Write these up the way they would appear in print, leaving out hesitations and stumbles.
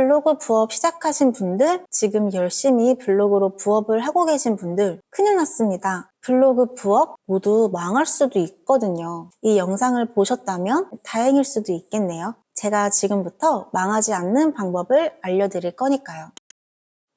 블로그 부업 시작하신 분들, 지금 열심히 블로그로 부업을 하고 계신 분들, 큰일 났습니다. 블로그 부업 모두 망할 수도 있거든요. 이 영상을 보셨다면 다행일 수도 있겠네요. 제가 지금부터 망하지 않는 방법을 알려드릴 거니까요.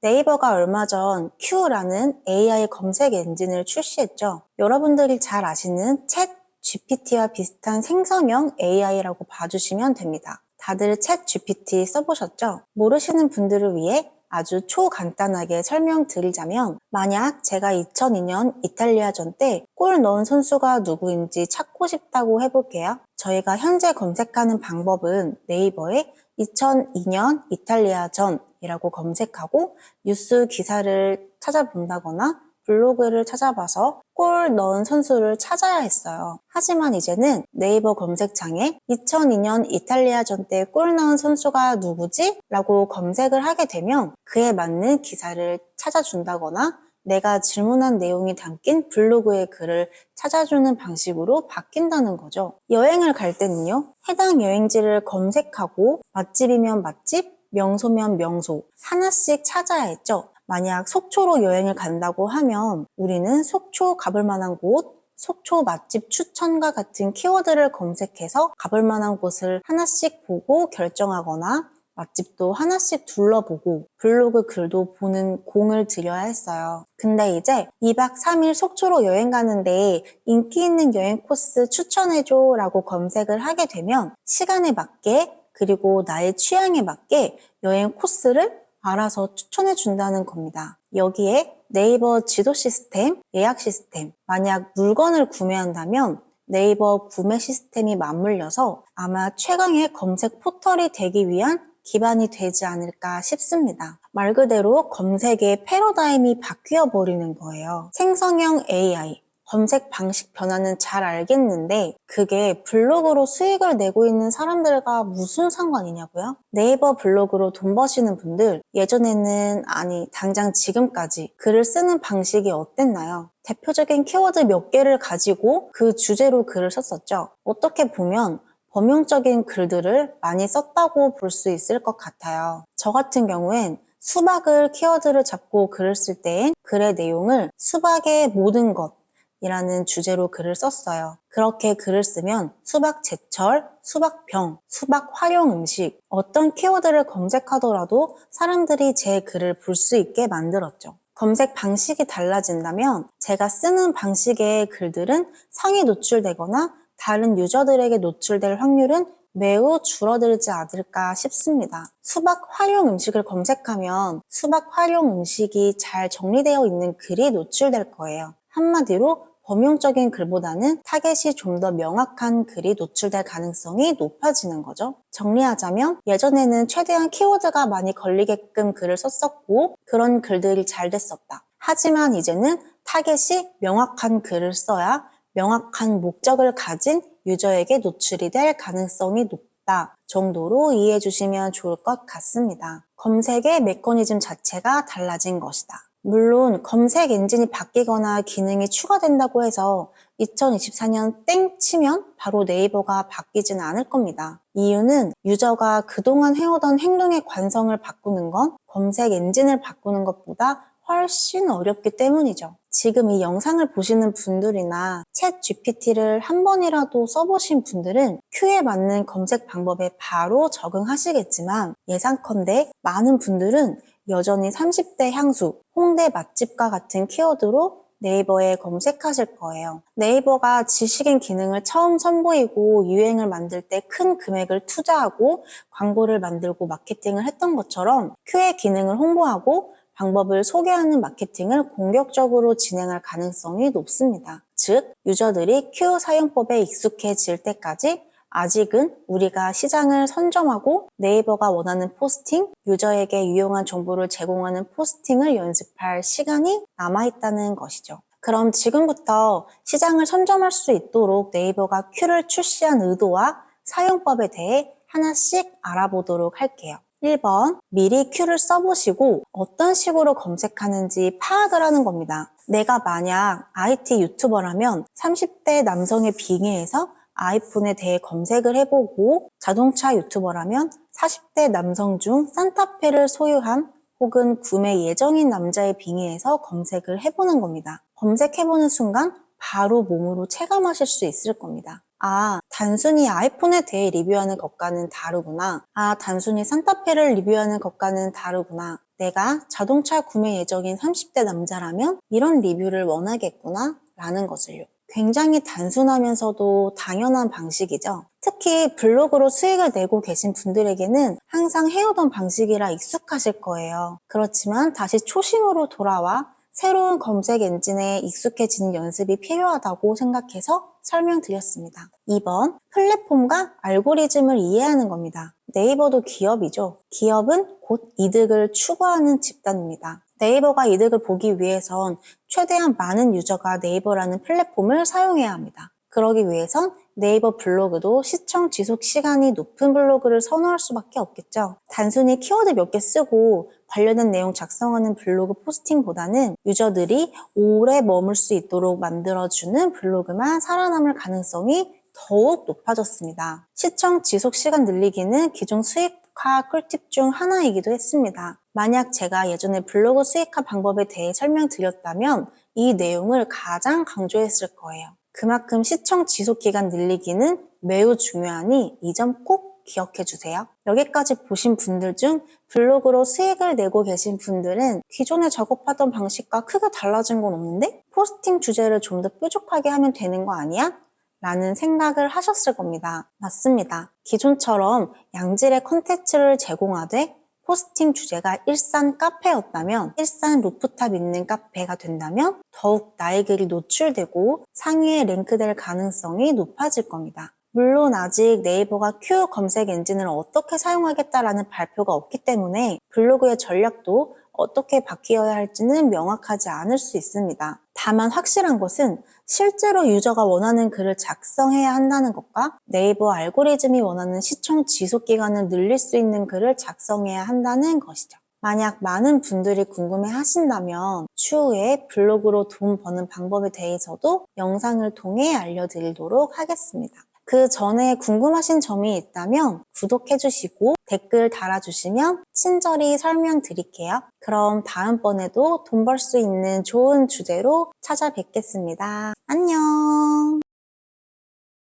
네이버가 얼마 전 Q라는 AI 검색 엔진을 출시했죠. 여러분들이 잘 아시는 챗 GPT와 비슷한 생성형 AI라고 봐주시면 됩니다. 다들 챗 GPT 써보셨죠? 모르시는 분들을 위해 아주 초간단하게 설명드리자면, 만약 제가 2002년 이탈리아전 때 골 넣은 선수가 누구인지 찾고 싶다고 해볼게요. 저희가 현재 검색하는 방법은 네이버에 2002년 이탈리아전 이라고 검색하고 뉴스 기사를 찾아본다거나 블로그를 찾아봐서 골 넣은 선수를 찾아야 했어요. 하지만 이제는 네이버 검색창에 2002년 이탈리아전 때 골 넣은 선수가 누구지? 라고 검색을 하게 되면 그에 맞는 기사를 찾아준다거나 내가 질문한 내용이 담긴 블로그의 글을 찾아주는 방식으로 바뀐다는 거죠. 여행을 갈 때는요, 해당 여행지를 검색하고 맛집이면 맛집, 명소면 명소 하나씩 찾아야 했죠. 만약 속초로 여행을 간다고 하면 우리는 속초 가볼 만한 곳, 속초 맛집 추천과 같은 키워드를 검색해서 가볼 만한 곳을 하나씩 보고 결정하거나 맛집도 하나씩 둘러보고 블로그 글도 보는 공을 들여야 했어요. 근데 이제 2박 3일 속초로 여행 가는데 인기 있는 여행 코스 추천해줘 라고 검색을 하게 되면 시간에 맞게 그리고 나의 취향에 맞게 여행 코스를 알아서 추천해 준다는 겁니다. 여기에 네이버 지도 시스템, 예약 시스템, 만약 물건을 구매한다면 네이버 구매 시스템이 맞물려서 아마 최강의 검색 포털이 되기 위한 기반이 되지 않을까 싶습니다. 말 그대로 검색의 패러다임이 바뀌어 버리는 거예요. 생성형 AI, 검색 방식 변화는 잘 알겠는데 그게 블로그로 수익을 내고 있는 사람들과 무슨 상관이냐고요? 네이버 블로그로 돈 버시는 분들, 예전에는 아니 당장 지금까지 글을 쓰는 방식이 어땠나요? 대표적인 키워드 몇 개를 가지고 그 주제로 글을 썼었죠. 어떻게 보면 범용적인 글들을 많이 썼다고 볼 수 있을 것 같아요. 저 같은 경우엔 수박을 키워드를 잡고 글을 쓸 때엔 글의 내용을 수박의 모든 것 이라는 주제로 글을 썼어요. 그렇게 글을 쓰면 수박 제철, 수박병, 수박 활용 음식 어떤 키워드를 검색하더라도 사람들이 제 글을 볼 수 있게 만들었죠. 검색 방식이 달라진다면 제가 쓰는 방식의 글들은 상위 노출되거나 다른 유저들에게 노출될 확률은 매우 줄어들지 않을까 싶습니다. 수박 활용 음식을 검색하면 수박 활용 음식이 잘 정리되어 있는 글이 노출될 거예요. 한마디로 범용적인 글보다는 타겟이 좀 더 명확한 글이 노출될 가능성이 높아지는 거죠. 정리하자면 예전에는 최대한 키워드가 많이 걸리게끔 글을 썼었고 그런 글들이 잘 됐었다. 하지만 이제는 타겟이 명확한 글을 써야 명확한 목적을 가진 유저에게 노출이 될 가능성이 높다 정도로 이해해 주시면 좋을 것 같습니다. 검색의 메커니즘 자체가 달라진 것이다. 물론 검색 엔진이 바뀌거나 기능이 추가된다고 해서 2024년 땡 치면 바로 네이버가 바뀌진 않을 겁니다. 이유는 유저가 그동안 해오던 행동의 관성을 바꾸는 건 검색 엔진을 바꾸는 것보다 훨씬 어렵기 때문이죠. 지금 이 영상을 보시는 분들이나 챗 GPT를 한 번이라도 써보신 분들은 Q에 맞는 검색 방법에 바로 적응하시겠지만 예상컨대 많은 분들은 여전히 30대 향수, 홍대 맛집과 같은 키워드로 네이버에 검색하실 거예요. 네이버가 지식인 기능을 처음 선보이고 유행을 만들 때 큰 금액을 투자하고 광고를 만들고 마케팅을 했던 것처럼 Q의 기능을 홍보하고 방법을 소개하는 마케팅을 공격적으로 진행할 가능성이 높습니다. 즉, 유저들이 Q 사용법에 익숙해질 때까지 아직은 우리가 시장을 선점하고 네이버가 원하는 포스팅, 유저에게 유용한 정보를 제공하는 포스팅을 연습할 시간이 남아있다는 것이죠. 그럼 지금부터 시장을 선점할 수 있도록 네이버가 Q를 출시한 의도와 사용법에 대해 하나씩 알아보도록 할게요. 1번, 미리 Q를 써보시고 어떤 식으로 검색하는지 파악을 하는 겁니다. 내가 만약 IT 유튜버라면 30대 남성의 빙의에서 아이폰에 대해 검색을 해보고 자동차 유튜버라면 40대 남성 중 산타페를 소유한 혹은 구매 예정인 남자의 빙의해서 검색을 해보는 겁니다. 검색해보는 순간 바로 몸으로 체감하실 수 있을 겁니다. 아, 단순히 아이폰에 대해 리뷰하는 것과는 다르구나. 아, 단순히 산타페를 리뷰하는 것과는 다르구나. 내가 자동차 구매 예정인 30대 남자라면 이런 리뷰를 원하겠구나 라는 것을요. 굉장히 단순하면서도 당연한 방식이죠. 특히 블로그로 수익을 내고 계신 분들에게는 항상 해오던 방식이라 익숙하실 거예요. 그렇지만 다시 초심으로 돌아와 새로운 검색 엔진에 익숙해지는 연습이 필요하다고 생각해서 설명드렸습니다. 2번, 플랫폼과 알고리즘을 이해하는 겁니다. 네이버도 기업이죠. 기업은 곧 이득을 추구하는 집단입니다. 네이버가 이득을 보기 위해선 최대한 많은 유저가 네이버라는 플랫폼을 사용해야 합니다. 그러기 위해선 네이버 블로그도 시청 지속 시간이 높은 블로그를 선호할 수밖에 없겠죠. 단순히 키워드 몇 개 쓰고 관련된 내용 작성하는 블로그 포스팅보다는 유저들이 오래 머물 수 있도록 만들어주는 블로그만 살아남을 가능성이 더욱 높아졌습니다. 시청 지속 시간 늘리기는 기존 수익화 꿀팁 중 하나이기도 했습니다. 만약 제가 예전에 블로그 수익화 방법에 대해 설명드렸다면 이 내용을 가장 강조했을 거예요. 그만큼 시청 지속 기간 늘리기는 매우 중요하니 이 점 꼭 기억해 주세요. 여기까지 보신 분들 중 블로그로 수익을 내고 계신 분들은 기존에 작업하던 방식과 크게 달라진 건 없는데? 포스팅 주제를 좀 더 뾰족하게 하면 되는 거 아니야? 라는 생각을 하셨을 겁니다. 맞습니다. 기존처럼 양질의 컨텐츠를 제공하되 포스팅 주제가 일산 카페였다면 일산 루프탑 있는 카페가 된다면 더욱 나의 글이 노출되고 상위에 랭크될 가능성이 높아질 겁니다. 물론 아직 네이버가 Q 검색 엔진을 어떻게 사용하겠다라는 발표가 없기 때문에 블로그의 전략도 어떻게 바뀌어야 할지는 명확하지 않을 수 있습니다. 다만 확실한 것은 실제로 유저가 원하는 글을 작성해야 한다는 것과 네이버 알고리즘이 원하는 시청 지속 기간을 늘릴 수 있는 글을 작성해야 한다는 것이죠. 만약 많은 분들이 궁금해 하신다면 추후에 블로그로 돈 버는 방법에 대해서도 영상을 통해 알려드리도록 하겠습니다. 그 전에 궁금하신 점이 있다면 구독해주시고 댓글 달아주시면 친절히 설명드릴게요. 그럼 다음번에도 돈 벌 수 있는 좋은 주제로 찾아뵙겠습니다. 안녕!